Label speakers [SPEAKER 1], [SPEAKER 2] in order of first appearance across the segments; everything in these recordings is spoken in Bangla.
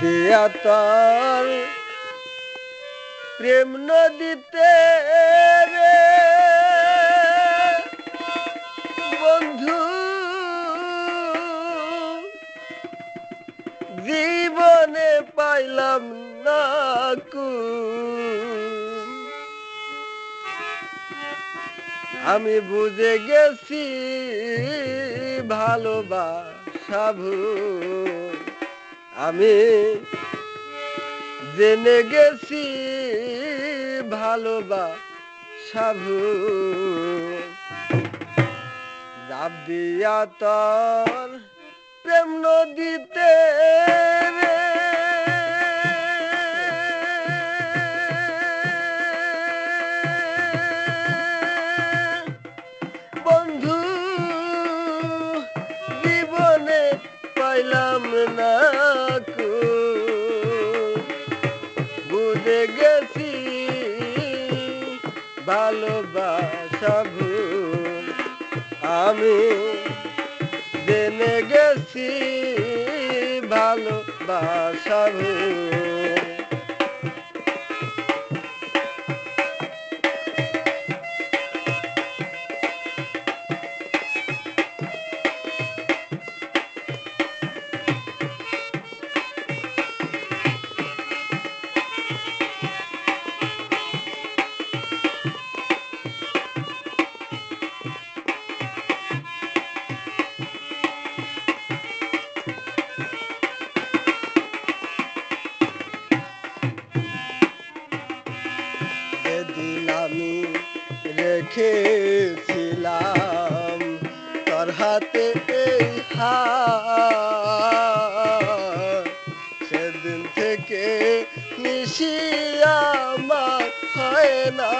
[SPEAKER 1] দিয়া তার প্রেম নদীতে রে বন্ধু জীবনে পাইলাম না কুল। আমি বুঝে গেছি ভালোবাসা ভুল, আমি জেনে গেছি ভালোবাসা ভুল। জাপ দিয়া তোর প্রেম নদীতে রে বন্ধু জীবনে পাইলাম না কুল। বুঝে গেছি ভালোবাসা ভুল, আমি জেনে গেছি ভালোবাসা ভুল। যেদিন আমি রেখেছিলাম তোর হাতে এই হাত, সেদিন থেকে নিশি আমার হয় না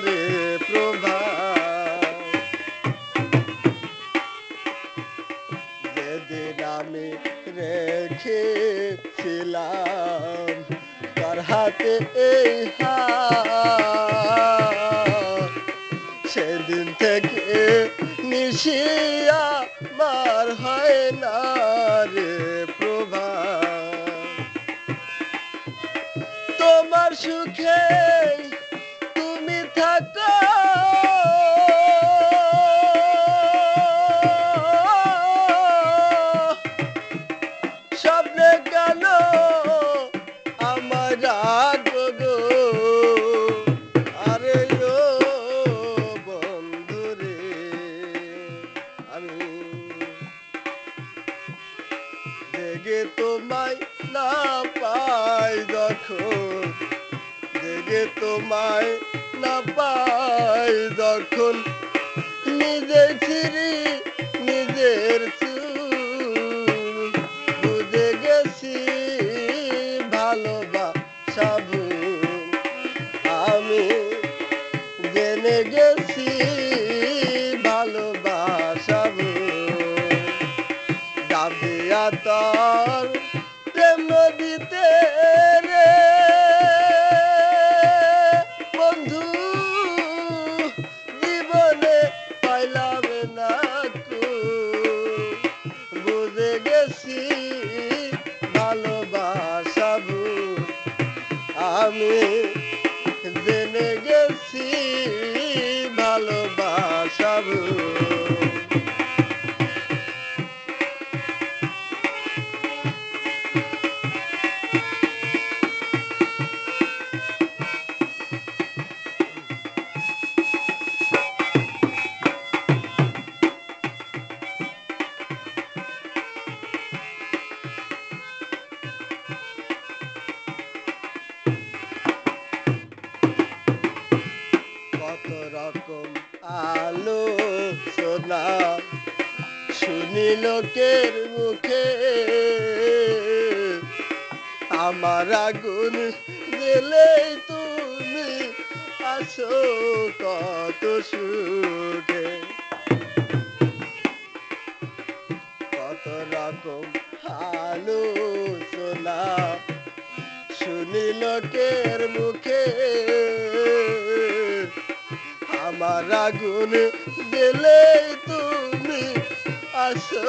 [SPEAKER 1] রে প্রভাত। যেদিন আমি রেখেছিলাম তোর হাতে এই হাত, সেদিন থেকে নিশি আমার হয় না রে প্রভাত। তোমার সুখে তুমি থাকো স্বপ্নে কেন আমার রাখো গো। আরে ও বন্ধু রে, আমি জেগে তোমায় না পাই যখন, জেগে তোমায় না পাই যখন, নিজের ছিরি নিজের চুল। বুঝে গেছি ভালোবাসা ভুল, আমি জেনে গেছি ভালোবাসা ভুল। জাপ দিয়া তোর প্রেম নদীতে রে বন্ধু জীবনে পাইলাম না কুল। বুঝে গেছি ভালোবাসা ভুল, আমি জেনে গেছি ভালোবাসা ভুল। কত রকম আলোচনা শুনি লোকের মুখে, আমার আগুন গেলে তুমি আসো কত সুখে। কত রকম আলোচনা শুনি লোকের মুখে, আমার আগুন গেলে তুমি আসো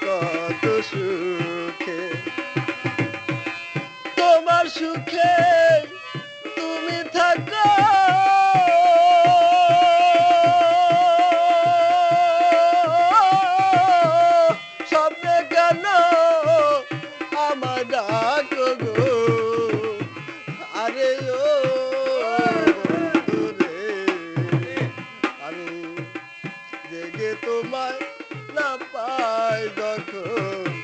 [SPEAKER 1] কত সুখে। সুখে তুমি থাকো স্বপ্নে কেন আমার ডাকো গো আরে ও বন্ধু রে আমি জেগে তোমায় না পাই যখন